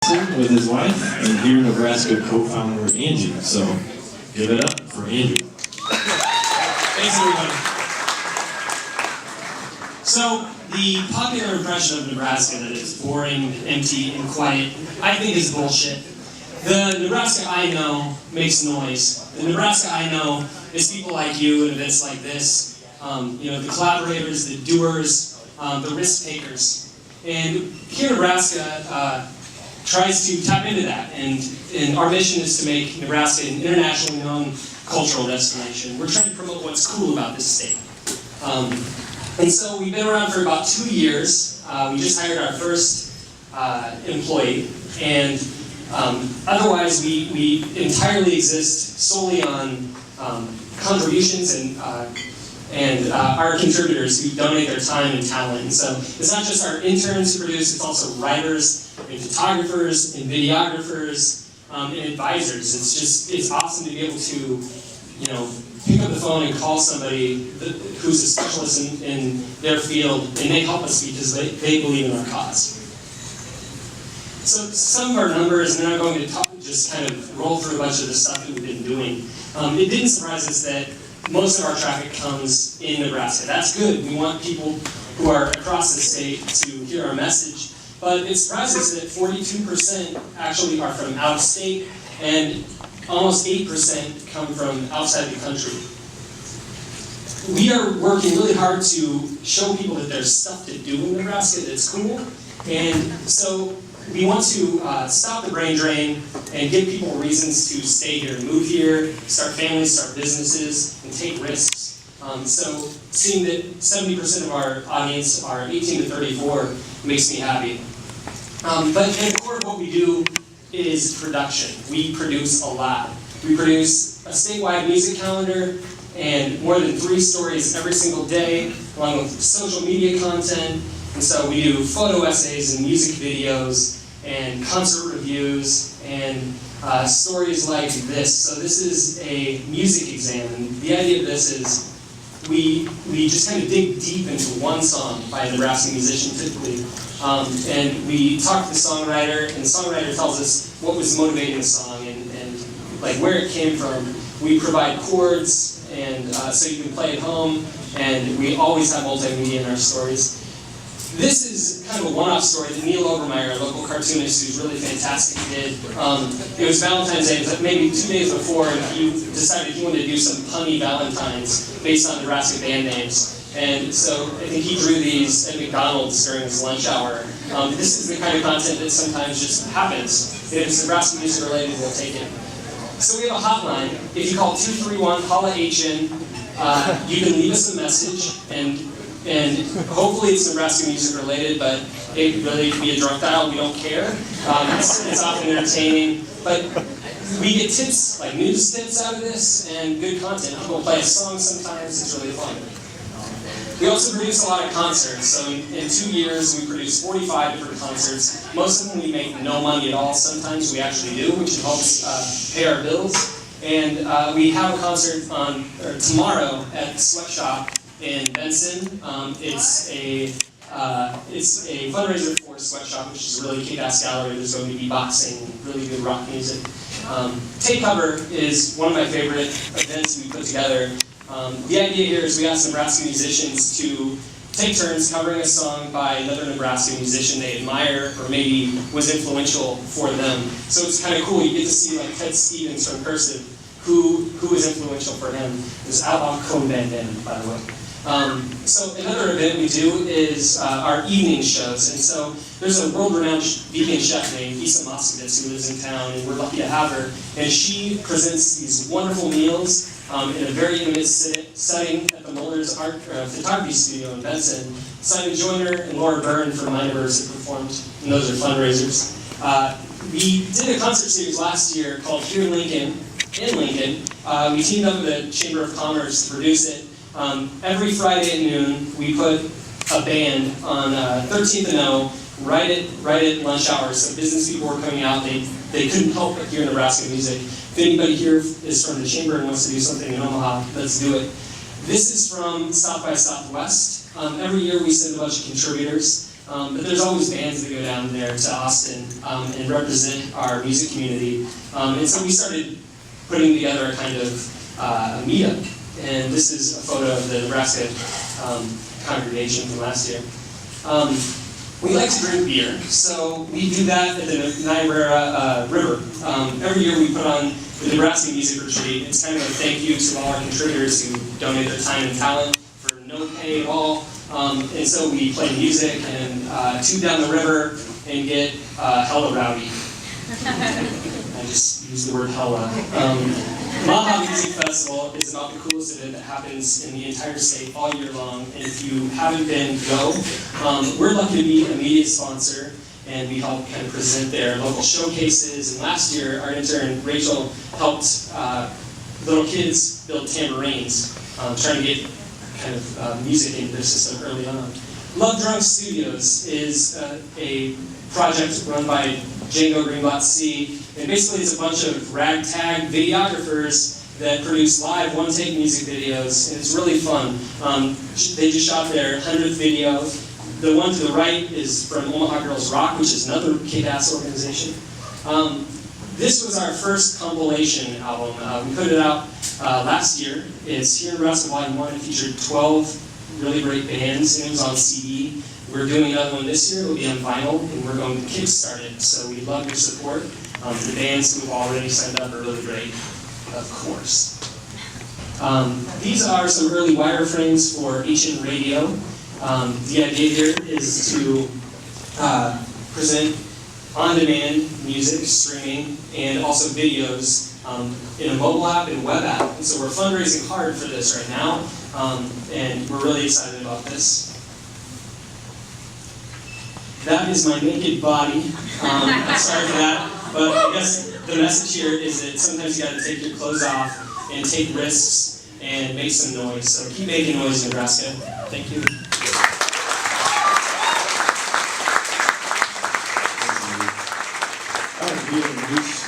with his wife and Hear Nebraska co-founder Angie. So give it up for Angie. Thanks, everybody. So the popular impression of Nebraska that it's boring, empty, and quiet, I think is bullshit. The Nebraska I know makes noise. The Nebraska I know is people like you and events like this. The collaborators, the doers, the risk takers. And Hear Nebraska tries to tap into that, and our mission is to make Nebraska an internationally known cultural destination. We're trying to promote what's cool about this state. And so we've been around for about 2 years. We just hired our first employee, and otherwise we entirely exist solely on contributions and our contributors who donate their time and talent. And so it's not just our interns who produce, it's also writers and photographers and videographers and advisors. It's awesome to be able to, pick up the phone and call somebody who's a specialist in their field, and they help us because they believe in our cause. So some of our numbers, and then I'm going to just kind of roll through a bunch of the stuff that we've been doing. It didn't surprise us that most of our traffic comes in Nebraska. That's good. We want people who are across the state to hear our message. But it surprises us that 42% actually are from out of state, and almost 8% come from outside the country. We are working really hard to show people that there's stuff to do in Nebraska that's cool. And so we want to stop the brain drain and give people reasons to stay here, move here, start families, start businesses, and take risks. So seeing that 70% of our audience are 18 to 34 makes me happy. But at the core of what we do is production. We produce a lot. We produce a statewide music calendar and more than 3 stories every single day, along with social media content. And so we do photo essays and music videos and concert reviews and stories like this. So this is a music exam, and the idea of this is we just kind of dig deep into one song by a Nebraska musician typically, and we talk to the songwriter, and the songwriter tells us what was motivating the song and like where it came from. We provide chords, and so you can play at home, and we always have multimedia in our stories. This is kind of a one-off story that Neil Obermeyer, a local cartoonist who's really fantastic, did. It was Valentine's Day, but maybe 2 days before, and he decided he wanted to do some punny Valentines based on Nebraska band names. And so I think he drew these at McDonald's during his lunch hour. This is the kind of content that sometimes just happens. If it's Nebraska music related, we'll take it. So we have a hotline. If you call 231-HOLLA-HN, you can leave us a message, and hopefully it's Nebraska music related, but it could really be a drunk dial, we don't care. It's often entertaining, but we get tips, like news tips out of this, and good content. People play a song sometimes, it's really fun. We also produce a lot of concerts, so in 2 years we produced 45 different concerts. Most of them we make no money at all, sometimes we actually do, which helps pay our bills. And we have a concert tomorrow at the Sweatshop in Benson. It's a fundraiser for Sweatshop, which is a really kick-ass gallery. There's going to be boxing and really good rock music. Take Cover is one of my favorite events we put together. The idea here is we ask Nebraska musicians to take turns covering a song by another Nebraska musician they admire or maybe was influential for them. So it's kind of cool. You get to see like Ted Stevens from Cursive, who was influential for him. There's Outlaw Cone Band, by the way. So another event we do is our evening shows, and so there's a world-renowned vegan chef named Isa Moskowitz who lives in town, and we're lucky to have her, and she presents these wonderful meals in a very intimate setting at the Muller's Art Photography Studio in Benson. Simon Joyner and Laura Byrne from My Neighbors have performed, and those are fundraisers. We did a concert series last year called Hear Lincoln in Lincoln. We teamed up with the Chamber of Commerce to produce it. Every Friday at noon, we put a band on 13th and O right at lunch hours. So business people were coming out. They couldn't help but hear Nebraska music. If anybody here is from the Chamber and wants to do something in Omaha, let's do it. This is from South by Southwest. Every year we send a bunch of contributors. But there's always bands that go down there to Austin and represent our music community. And so we started putting together a kind of a meetup. And this is a photo of the Nebraska congregation from last year. We like to drink beer, so we do that at the Niobrara River. Every year we put on the Nebraska Music Retreat. It's kind of a thank you to all our contributors who donate their time and talent for no pay at all. And so we play music and tube down the river and get hella rowdy. I just used the word hella. Omaha Music Festival is about the coolest event that happens in the entire state all year long. And if you haven't been, go. We're lucky to be a media sponsor, and we help kind of present their local showcases. And last year, our intern Rachel helped little kids build tambourines, trying to get kind of music into their system early on. Love Drunk Studios is a project run by Django Greenblatt C. And basically it's a bunch of ragtag videographers that produce live one-take music videos, and it's really fun. They just shot their 100th video. The one to the right is from Omaha Girls Rock, which is another kick-ass organization. This was our first compilation album. We put it out last year. It's Hear Nebraska Volume 1. It featured 12 really great bands, and it was on CD. We're doing another one this year. It'll be on vinyl, and we're going to kickstart it. So we love your support. The bands who have already signed up are really great, of course. These are some early wireframes for Ancient Radio. The idea here is to present on-demand music, streaming, and also videos in a mobile app and web app. And so we're fundraising hard for this right now, and we're really excited about this. That is my naked body. I'm sorry for that, but I guess the message here is that sometimes you got to take your clothes off and take risks and make some noise. So keep making noise, Nebraska. Thank you. All right, we introduce